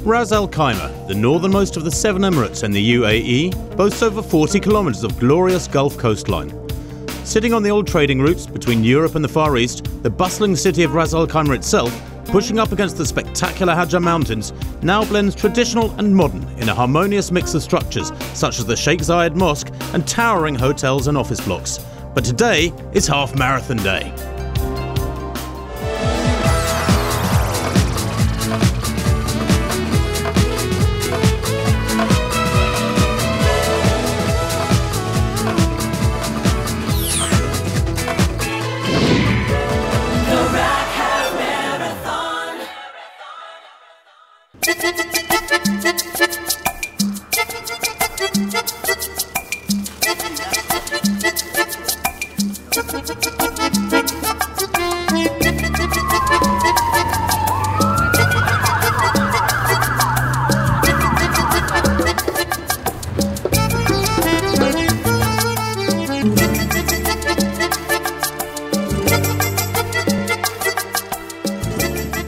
Ras Al Khaimah, the northernmost of the 7 Emirates in the UAE, boasts over 40 kilometres of glorious Gulf coastline. Sitting on the old trading routes between Europe and the Far East, the bustling city of Ras Al Khaimah itself, pushing up against the spectacular Hajjah Mountains, now blends traditional and modern in a harmonious mix of structures such as the Sheikh Zayed Mosque and towering hotels and office blocks. But today is half marathon day.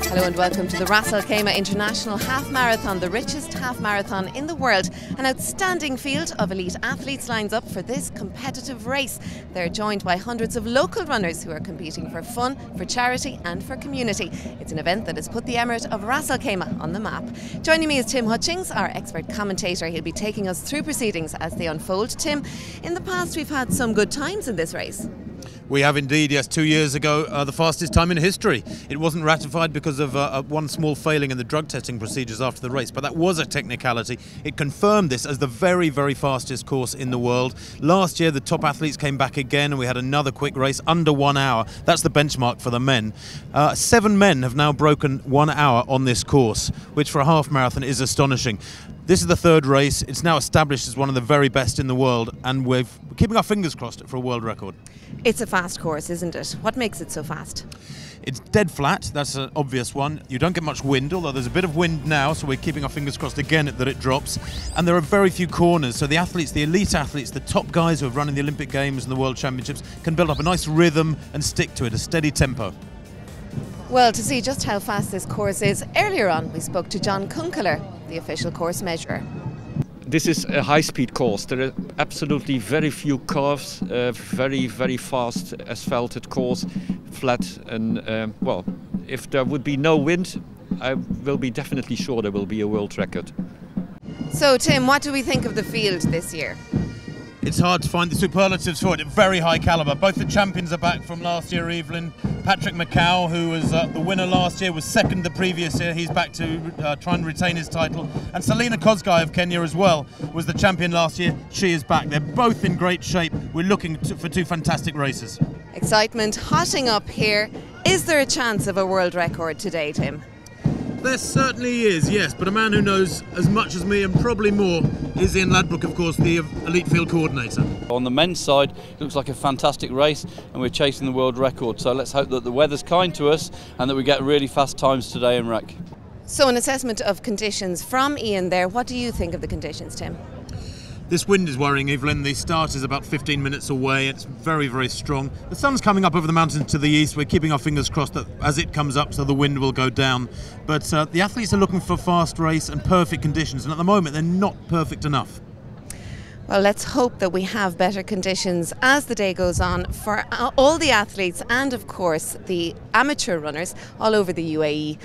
Hello and welcome to the Ras Al Khaimah International Half Marathon, the richest half marathon in the world. An outstanding field of elite athletes lines up for this competitive race. They're joined by hundreds of local runners who are competing for fun, for charity and for community. It's an event that has put the emirate of Ras Al Khaimah on the map. Joining me is Tim Hutchings, our expert commentator. He'll be taking us through proceedings as they unfold. Tim, in the past we've had some good times in this race. We have indeed, yes. 2 years ago, the fastest time in history. It wasn't ratified because of one small failing in the drug testing procedures after the race, but that was a technicality. It confirmed this as the very, very fastest course in the world. Last year, the top athletes came back again, and we had another quick race under 1 hour. That's the benchmark for the men. 7 men have now broken 1 hour on this course, which for a half marathon is astonishing. This is the third race. It's now established as one of the very best in the world, and we're keeping our fingers crossed for a world record. It's a fast course, isn't it? What makes it so fast? It's dead flat, that's an obvious one. You don't get much wind, although there's a bit of wind now, so we're keeping our fingers crossed again that it drops. And there are very few corners, so the athletes, the elite athletes, the top guys who have run in the Olympic Games and the World Championships can build up a nice rhythm and stick to it, a steady tempo. Well, to see just how fast this course is, earlier on we spoke to John Kunkeler, the official course measurer. This is a high-speed course. There are absolutely very few curves, very, very fast asphalted course, flat, and well, if there would be no wind, I will be definitely sure there will be a world record. So, Tim, what do we think of the field this year? It's hard to find the superlatives for it. Very high calibre. Both the champions are back from last year, Evelyn. Patrick Macau, who was the winner last year, was second the previous year. He's back to try and retain his title. And Selina Kosgei of Kenya as well was the champion last year. She is back. They're both in great shape. We're looking for 2 fantastic races. Excitement Hotting up here. Is there a chance of a world record today, Tim? There certainly is, yes, but a man who knows as much as me and probably more is Ian Ladbroke, of course, the elite field coordinator. On the men's side, it looks like a fantastic race and we're chasing the world record, so let's hope that the weather's kind to us and that we get really fast times today in RAK. So an assessment of conditions from Ian there. What do you think of the conditions, Tim? This wind is worrying, Evelyn. The start is about 15 minutes away. It's very, very strong. The sun's coming up over the mountains to the east. We're keeping our fingers crossed that as it comes up, so the wind will go down. But the athletes are looking for fast race and perfect conditions, and at the moment they're not perfect enough. Well, let's hope that we have better conditions as the day goes on for all the athletes and, of course, the amateur runners all over the UAE.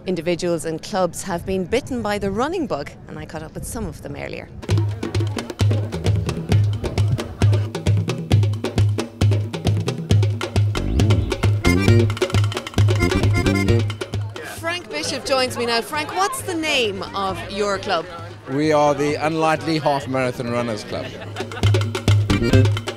Individuals and clubs have been bitten by the running bug, and I caught up with some of them earlier. Frank Bishop joins me now. Frank, what's the name of your club? We are the Unlikely Half Marathon Runners Club.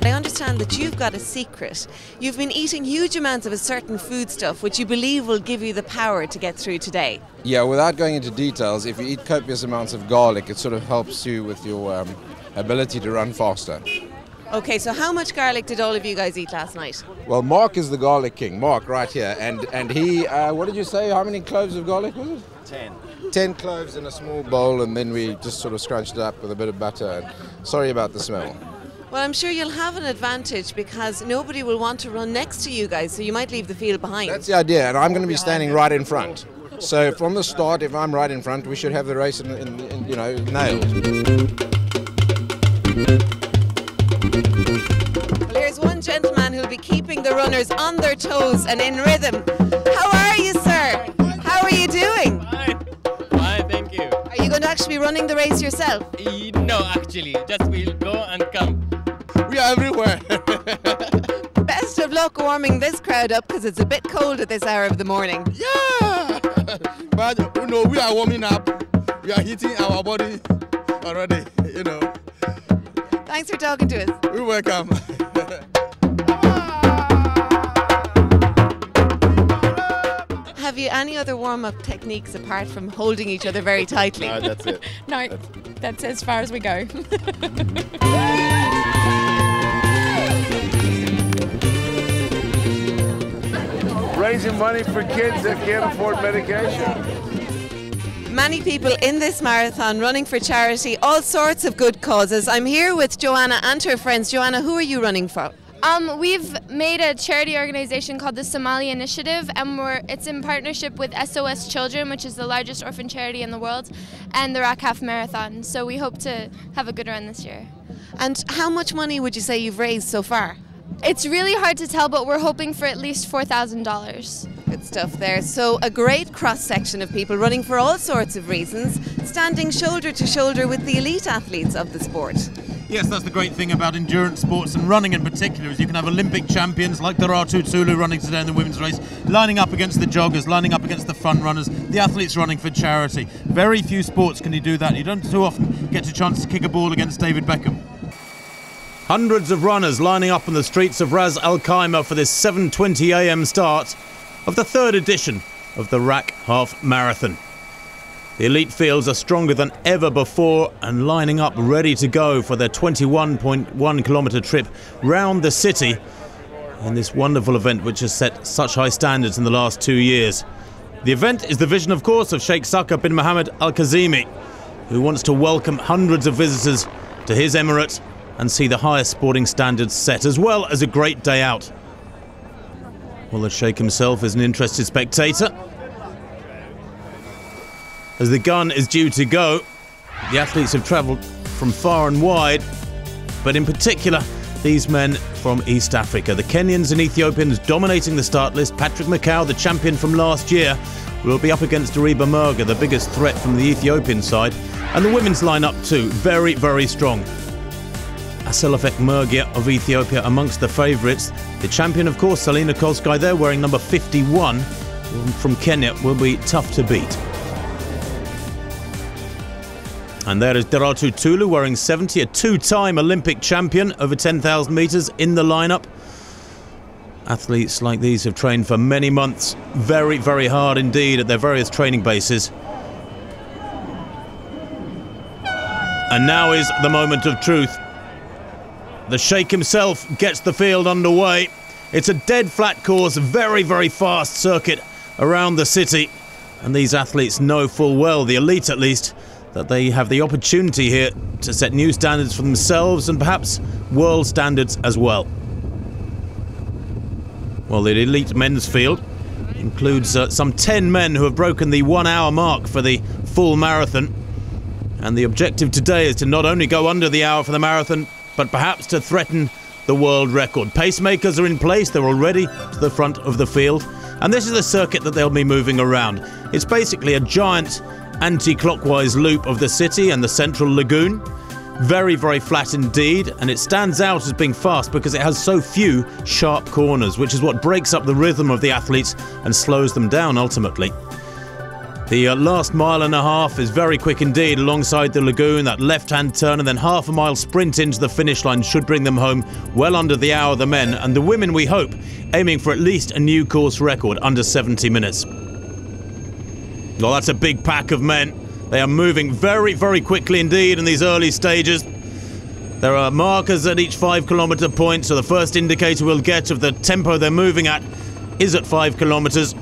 I understand that you've got a secret. You've been eating huge amounts of a certain foodstuff which you believe will give you the power to get through today. Yeah, without going into details, if you eat copious amounts of garlic, it sort of helps you with your ability to run faster. Okay, so how much garlic did all of you guys eat last night? Well, Mark is the garlic king, Mark right here, and he, what did you say, how many cloves of garlic was it? 10. 10 cloves in a small bowl, and then we just sort of scrunched it up with a bit of butter, and sorry about the smell. Well, I'm sure you'll have an advantage because nobody will want to run next to you guys, so you might leave the field behind. That's the idea, and I'm going to be standing right in front. So from the start, if I'm right in front, we should have the race in you know, nailed. Well, here's one gentleman who'll be keeping the runners on their toes and in rhythm. How are you, sir? How are you doing? Fine, thank you. Are you going to actually be running the race yourself? No, actually, just we'll go and come. We are everywhere. Best of luck warming this crowd up because it's a bit cold at this hour of the morning. Yeah, but you know, we are warming up. We are heating our body already, you know. Thanks for talking to us. You're welcome. Have you any other warm-up techniques apart from holding each other very tightly? That's it. No, that's as far as we go. Raising money for kids that can't afford medication. Many people in this marathon running for charity, all sorts of good causes. I'm here with Joanna and her friends. Joanna, who are you running for? We've made a charity organization called the Somali Initiative, and it's in partnership with SOS Children, which is the largest orphan charity in the world, and the RAK Half Marathon. So we hope to have a good run this year. And how much money would you say you've raised so far? It's really hard to tell, but we're hoping for at least $4,000. Good stuff there. So a great cross-section of people running for all sorts of reasons, standing shoulder to shoulder with the elite athletes of the sport. Yes, that's the great thing about endurance sports and running in particular, is you can have Olympic champions like Daratu Tulu running today in the women's race, lining up against the joggers, lining up against the front runners, the athletes running for charity. Very few sports can you do that. You don't too often get a chance to kick a ball against David Beckham. Hundreds of runners lining up on the streets of Ras Al Khaimah for this 7:20 a.m. start of the third edition of the RAK Half Marathon. The elite fields are stronger than ever before and lining up ready to go for their 21.1 kilometre trip round the city in this wonderful event which has set such high standards in the last 2 years. The event is the vision, of course, of Sheikh Saqib bin Mohammed Al Kazimi, who wants to welcome hundreds of visitors to his emirate and see the highest sporting standards set, as well as a great day out. Well, the Sheikh himself is an interested spectator. As the gun is due to go, the athletes have travelled from far and wide, but in particular, these men from East Africa. The Kenyans and Ethiopians dominating the start list. Patrick Macau, the champion from last year, will be up against Ariba Merga, the biggest threat from the Ethiopian side. And the women's line-up too, very, very strong. Aselafek Mergia of Ethiopia amongst the favourites. The champion, of course, Selina Kosgei there, wearing number 51 from Kenya, will be tough to beat. And there is Daratu Tulu wearing 70, a two-time Olympic champion over 10,000 metres in the lineup. Athletes like these have trained for many months, very, very hard indeed at their various training bases. And now is the moment of truth. The Sheikh himself gets the field underway. It's a dead flat course, very, very fast circuit around the city. And these athletes know full well, the elite at least, that they have the opportunity here to set new standards for themselves and perhaps world standards as well. Well, the elite men's field includes some 10 men who have broken the 1 hour mark for the full marathon. And the objective today is to not only go under the hour for the marathon, but perhaps to threaten the world record. Pacemakers are in place, they're already to the front of the field. And this is the circuit that they'll be moving around. It's basically a giant anti-clockwise loop of the city and the central lagoon. Very, very flat indeed, and it stands out as being fast because it has so few sharp corners, which is what breaks up the rhythm of the athletes and slows them down ultimately. The last mile and a half is very quick indeed alongside the lagoon. That left-hand turn and then half a mile sprint into the finish line should bring them home well under the hour, the men. And the women, we hope, aiming for at least a new course record, under 70 minutes. Well, that's a big pack of men. They are moving very, very quickly indeed in these early stages. There are markers at each 5 kilometre point, so the first indicator we'll get of the tempo they're moving at is at 5 kilometres.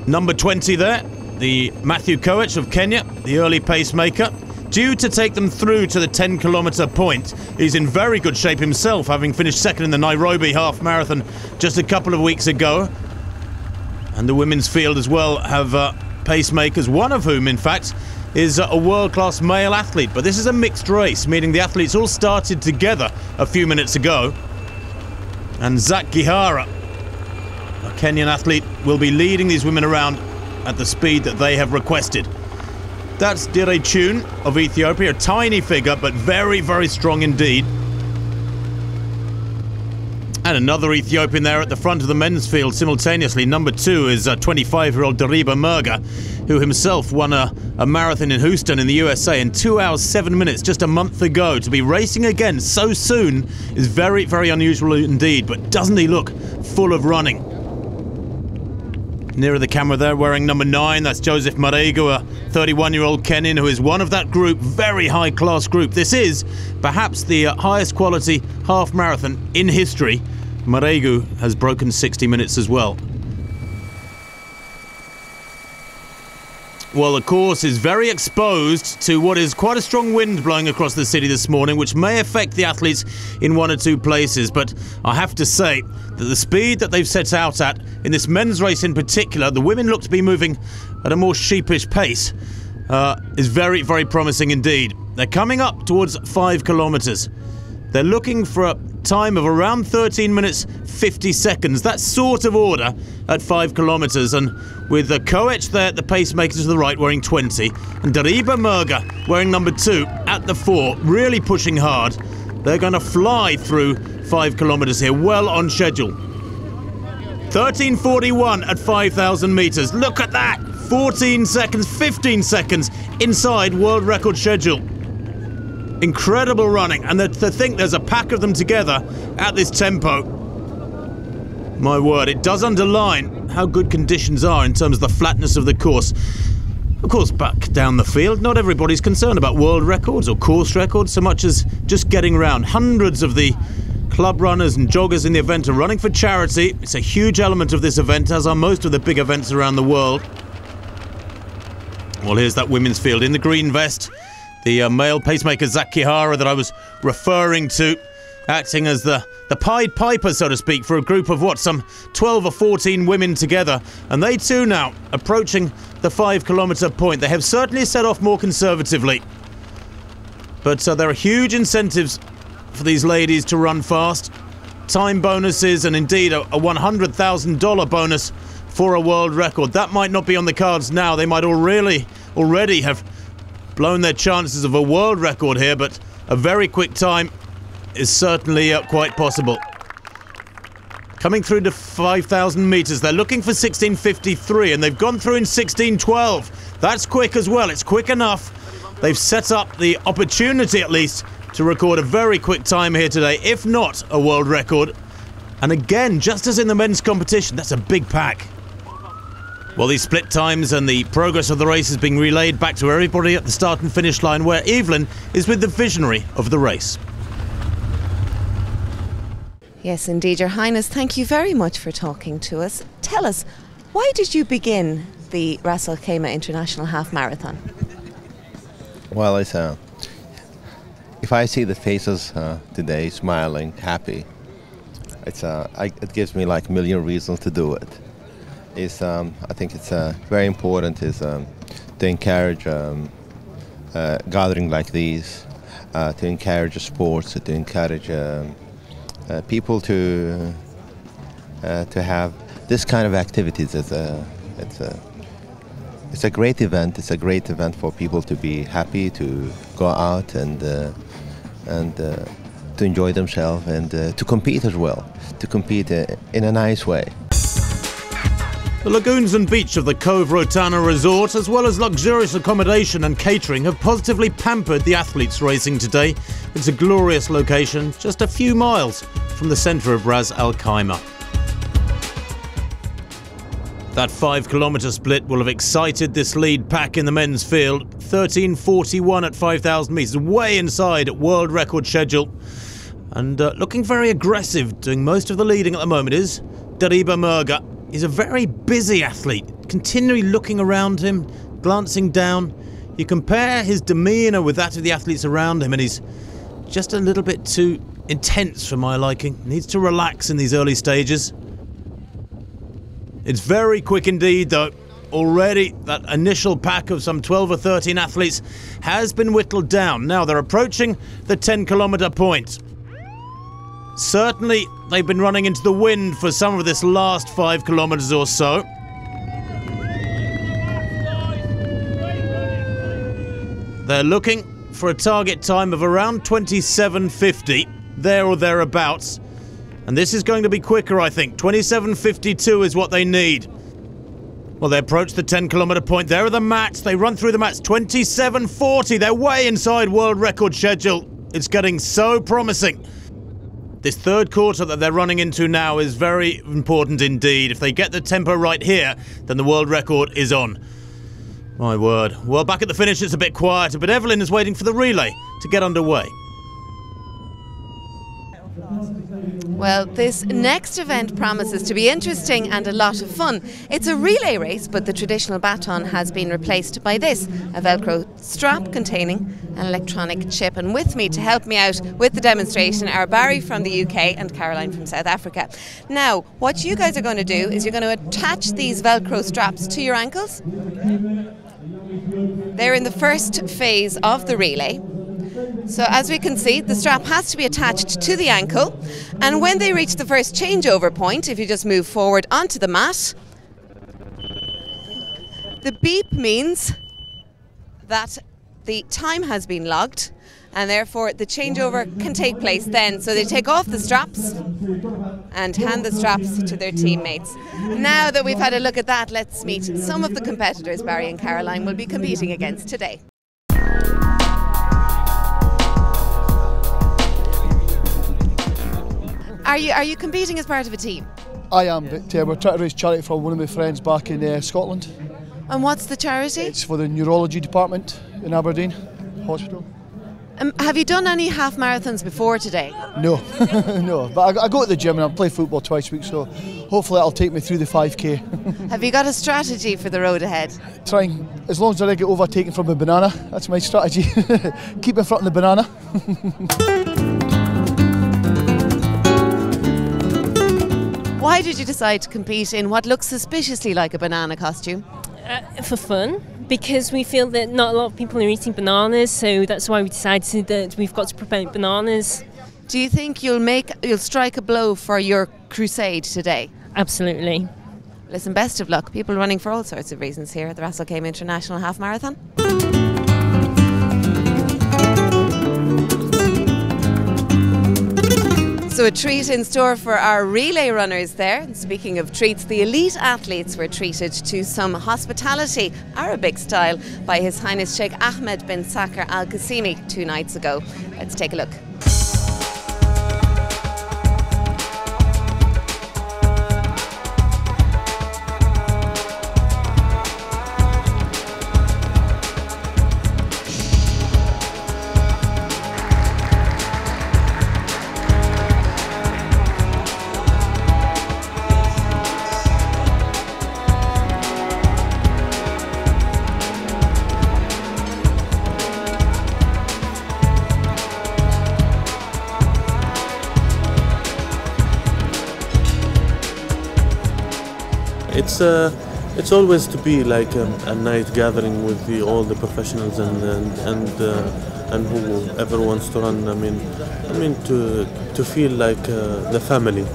Number 20 there, the Matthew Koech of Kenya, the early pacemaker, due to take them through to the 10 kilometre point. He's in very good shape himself, having finished second in the Nairobi half marathon just a couple of weeks ago. And the women's field as well have pacemakers, one of whom, in fact, is a world-class male athlete. But this is a mixed race, meaning the athletes all started together a few minutes ago. And Zak Gihara, a Kenyan athlete, will be leading these women around at the speed that they have requested. That's Dire Chun of Ethiopia, a tiny figure, but very, very strong indeed. And another Ethiopian there at the front of the men's field simultaneously. Number 2 is 25-year-old Dariba Merga, who himself won a marathon in Houston in the USA in 2 hours 7 minutes just a month ago. To be racing again so soon is very, very unusual indeed. But doesn't he look full of running? Nearer the camera there, wearing number 9, that's Joseph Maregu, a 31-year-old Kenyan who is one of that group, very high-class group. This is perhaps the highest quality half marathon in history. Maregu has broken 60 minutes as well. Well, the course is very exposed to what is quite a strong wind blowing across the city this morning, which may affect the athletes in one or two places. But I have to say that the speed that they've set out at, in this men's race in particular, the women look to be moving at a more sheepish pace, is very, very promising indeed. They're coming up towards 5 kilometres. They're looking for a time of around 13 minutes 50 seconds. That sort of order at 5 kilometres. And with the Koech there at the pacemaker to the right wearing 20, and Dariba Merga wearing number 2 at the 4, really pushing hard. They're going to fly through 5 kilometres here, well on schedule. 13:41 at 5,000 metres. Look at that! 14 seconds, 15 seconds inside world record schedule. Incredible running, and to think there's a pack of them together at this tempo. My word, it does underline how good conditions are in terms of the flatness of the course. Of course, back down the field, not everybody's concerned about world records or course records so much as just getting around. Hundreds of the club runners and joggers in the event are running for charity. It's a huge element of this event, as are most of the big events around the world. Well, here's that women's field in the green vest. The male pacemaker Zak Gihara that I was referring to, acting as the Pied Piper, so to speak, for a group of, some 12 or 14 women together. And they too now approaching the 5 kilometre point. They have certainly set off more conservatively. But there are huge incentives for these ladies to run fast. Time bonuses and indeed a $100,000 bonus for a world record. That might not be on the cards now. They might already have blown their chances of a world record here, but a very quick time is certainly quite possible. Coming through to 5,000 metres, they're looking for 16:53, and they've gone through in 16:12. That's quick as well, it's quick enough. They've set up the opportunity, at least, to record a very quick time here today, if not a world record. And again, just as in the men's competition, that's a big pack. Well, these split times and the progress of the race is being relayed back to everybody at the start and finish line, where Evelyn is with the visionary of the race. Yes, indeed, Your Highness. Thank you very much for talking to us. Tell us, why did you begin the Ras Al Khaimah International Half Marathon? Well, if I see the faces today smiling, happy, it gives me like a million reasons to do it. I think it's very important to encourage gathering like these, to encourage sports, to encourage people to have this kind of activities. It's a great event. It's a great event for people to be happy, to go out and to enjoy themselves, and to compete as well, to compete in a nice way. The lagoons and beach of the Cove Rotana Resort, as well as luxurious accommodation and catering, have positively pampered the athletes racing today. It's a glorious location, just a few miles from the centre of Ras Al Khaimah. That 5 kilometre split will have excited this lead pack in the men's field. 13:41 at 5,000 metres, way inside world record schedule. And looking very aggressive, doing most of the leading at the moment, is Dariba Merga. He's a very busy athlete, continually looking around him, glancing down. You compare his demeanour with that of the athletes around him, and he's just a little bit too intense for my liking. Needs to relax in these early stages. It's very quick indeed, though. Already, that initial pack of some 12 or 13 athletes has been whittled down. Now they're approaching the 10-kilometre point. Certainly, they've been running into the wind for some of this last 5 kilometres or so. They're looking for a target time of around 27:50, there or thereabouts. And this is going to be quicker, I think. 27:52 is what they need. Well, they approach the 10-kilometre point. There are the mats. They run through the mats. 27:40. They're way inside world record schedule. It's getting so promising. This third quarter that they're running into now is very important indeed. If they get the tempo right here, then the world record is on. My word. Well, back at the finish, it's a bit quieter, but Evelyn is waiting for the relay to get underway. Well, this next event promises to be interesting and a lot of fun. It's a relay race, but the traditional baton has been replaced by this, a Velcro strap containing an electronic chip. And with me to help me out with the demonstration are Barry from the UK and Caroline from South Africa. Now, what you guys are going to do is you're going to attach these Velcro straps to your ankles. They're in the first phase of the relay. So as we can see, the strap has to be attached to the ankle, and when they reach the first changeover point, if you just move forward onto the mat, the beep means that the time has been logged, and therefore the changeover can take place then. So they take off the straps and hand the straps to their teammates. Now that we've had a look at that, let's meet some of the competitors Barry and Caroline will be competing against today. Are you competing as part of a team? I am, but we're trying to raise charity for one of my friends back in Scotland. And what's the charity? It's for the neurology department in Aberdeen Hospital. Have you done any half marathons before today? No, no. But I go to the gym and I play football twice a week, so hopefully that'll take me through the 5k. Have you got a strategy for the road ahead? Trying, as long as I don't get overtaken from a banana, that's my strategy. Keep in front of the banana. Why did you decide to compete in what looks suspiciously like a banana costume? For fun, because we feel that not a lot of people are eating bananas, so that's why we decided that we've got to promote bananas. Do you think you'll strike a blow for your crusade today? Absolutely. Listen, best of luck. People running for all sorts of reasons here at the RAK International Half Marathon. So a treat in store for our relay runners there. And speaking of treats, the elite athletes were treated to some hospitality, Arabic style, by His Highness Sheikh Ahmed bin Sakr Al Qasimi 2 nights ago. Let's take a look. It's always to be like a night gathering with all the professionals and whoever wants to run. I mean to feel like the family.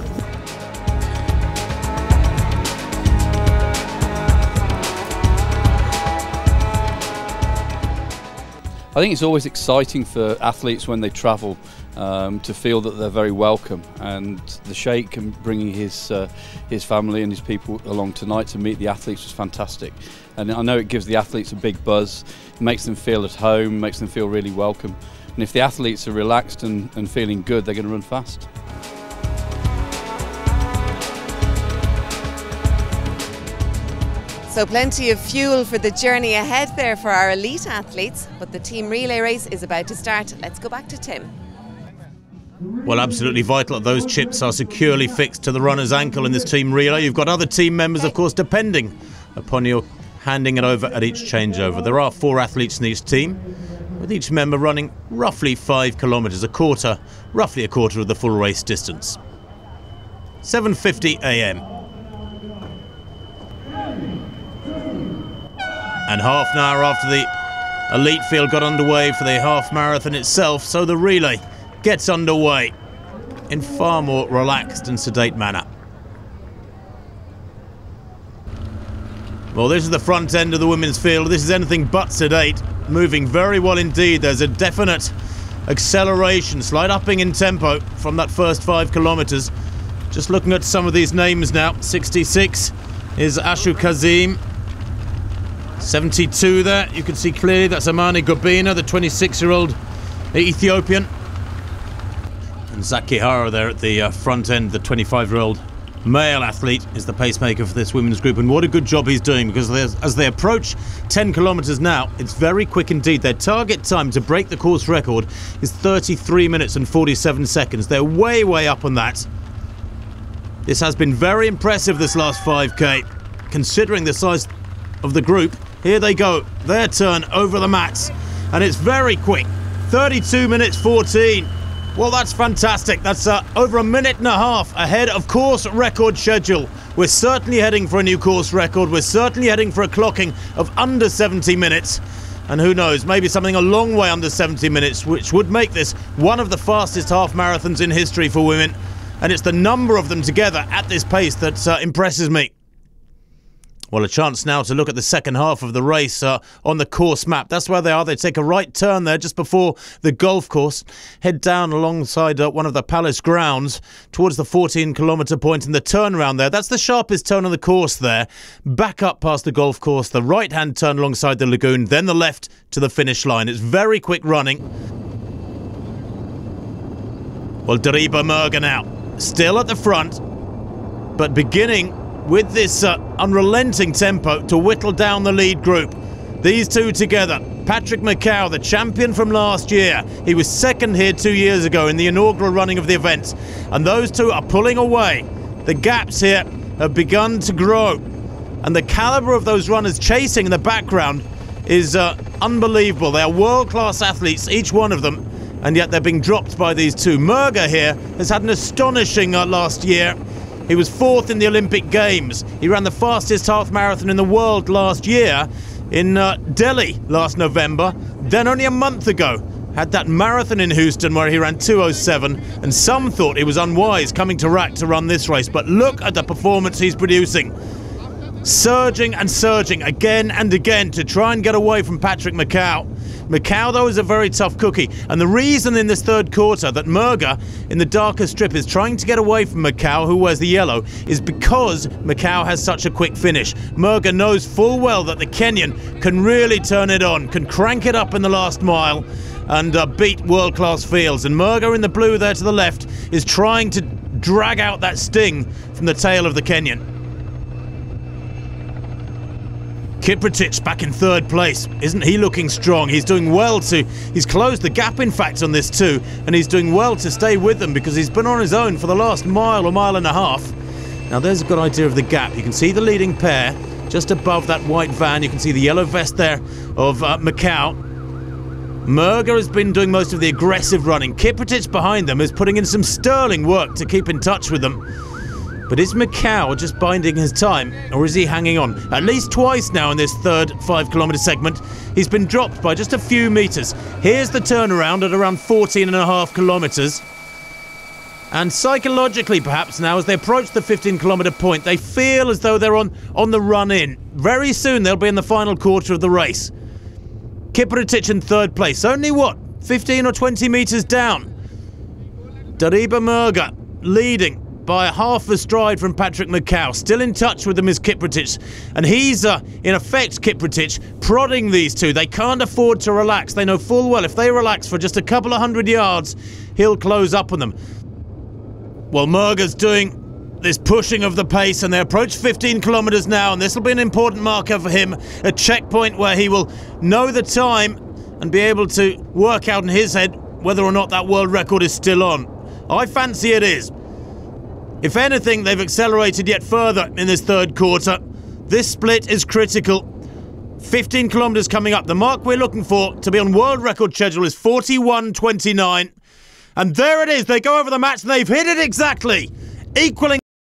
I think it's always exciting for athletes when they travel to feel that they're very welcome, and the Sheikh and bringing his family and his people along tonight to meet the athletes was fantastic. And I know it gives the athletes a big buzz, makes them feel at home, makes them feel really welcome. And if the athletes are relaxed and feeling good, they're going to run fast. So plenty of fuel for the journey ahead there for our elite athletes, but the team relay race is about to start. Let's go back to Tim. Well, absolutely vital that those chips are securely fixed to the runner's ankle in this team relay. You've got other team members, of course, depending upon your handing it over at each changeover. There are 4 athletes in each team, with each member running roughly 5 kilometres, roughly a quarter of the full race distance. 7:50 a.m. And half an hour after the elite field got underway for the half marathon itself, so the relay gets underway in far more relaxed and sedate manner. Well, this is the front end of the women's field. This is anything but sedate, moving very well indeed. There's a definite acceleration, slight upping in tempo from that first 5 kilometers. Just looking at some of these names now. 66 is Ashu Kazim. 72 there, you can see clearly that's Amani Gobina, the 26-year-old Ethiopian. And Zaki Hara there at the front end, the 25-year-old male athlete, is the pacemaker for this women's group. And what a good job he's doing, because as they approach 10 kilometres now, it's very quick indeed. Their target time to break the course record is 33 minutes and 47 seconds. They're way, way up on that. This has been very impressive, this last 5K, considering the size of the group. Here they go, their turn over the mats, and it's very quick. 32 minutes 14. Well, that's fantastic. That's over a minute and a half ahead of course record schedule. We're certainly heading for a new course record. We're certainly heading for a clocking of under 70 minutes. And who knows, maybe something a long way under 70 minutes, which would make this one of the fastest half marathons in history for women. And it's the number of them together at this pace that impresses me. Well, a chance now to look at the second half of the race on the course map. That's where they are. They take a right turn there just before the golf course, head down alongside one of the palace grounds towards the 14-kilometre point, and the turnaround there. That's the sharpest turn on the course there. Back up past the golf course, the right-hand turn alongside the lagoon, then the left to the finish line. It's very quick running. Well, Dariba Merga now, still at the front, but beginning with this unrelenting tempo to whittle down the lead group. These two together. Patrick Macau, the champion from last year. He was second here 2 years ago in the inaugural running of the event. And those two are pulling away. The gaps here have begun to grow. And the caliber of those runners chasing in the background is unbelievable. They are world-class athletes, each one of them. And yet they're being dropped by these two. Merga here has had an astonishing last year. He was fourth in the Olympic Games. He ran the fastest half marathon in the world last year in Delhi last November. Then only a month ago, had that marathon in Houston where he ran 2:07, and some thought it was unwise coming to RAK to run this race. But look at the performance he's producing. Surging and surging again and again to try and get away from Patrick Macau. Macau, though, is a very tough cookie. And the reason in this third quarter that Merga, in the darker strip, is trying to get away from Macau, who wears the yellow, is because Macau has such a quick finish. Merga knows full well that the Kenyan can really turn it on, can crank it up in the last mile and beat world-class fields. And Merga in the blue there to the left is trying to drag out that sting from the tail of the Kenyan. Kiprotich back in third place. Isn't he looking strong? He's doing well he's closed the gap in fact on this too, and he's doing well to stay with them because he's been on his own for the last mile or mile and a half. Now there's a good idea of the gap. You can see the leading pair just above that white van. You can see the yellow vest there of Macau. Merga has been doing most of the aggressive running. Kiprotich behind them is putting in some sterling work to keep in touch with them. But is Macau just biding his time, or is he hanging on? At least twice now in this third 5-kilometre segment, he's been dropped by just a few metres. Here's the turnaround at around 14.5 kilometres. And psychologically, perhaps now, as they approach the 15-kilometre point, they feel as though they're on the run in. Very soon they'll be in the final quarter of the race. Kiprotich in third place. Only, what, 15 or 20 metres down? Dariba Merga leading by half a stride from Patrick Macau. Still in touch with them is Kiprotich. And he's, in effect, Kiprotich, prodding these two. They can't afford to relax. They know full well if they relax for just a couple of 100 yards, he'll close up on them. Well, Merga's doing this pushing of the pace, and they approach 15 kilometres now, and this will be an important marker for him, a checkpoint where he will know the time and be able to work out in his head whether or not that world record is still on. I fancy it is. If anything, they've accelerated yet further in this third quarter. This split is critical. 15 kilometres coming up. The mark we're looking for to be on world record schedule is 41.29. And there it is. They go over the match and they've hit it exactly. Equaling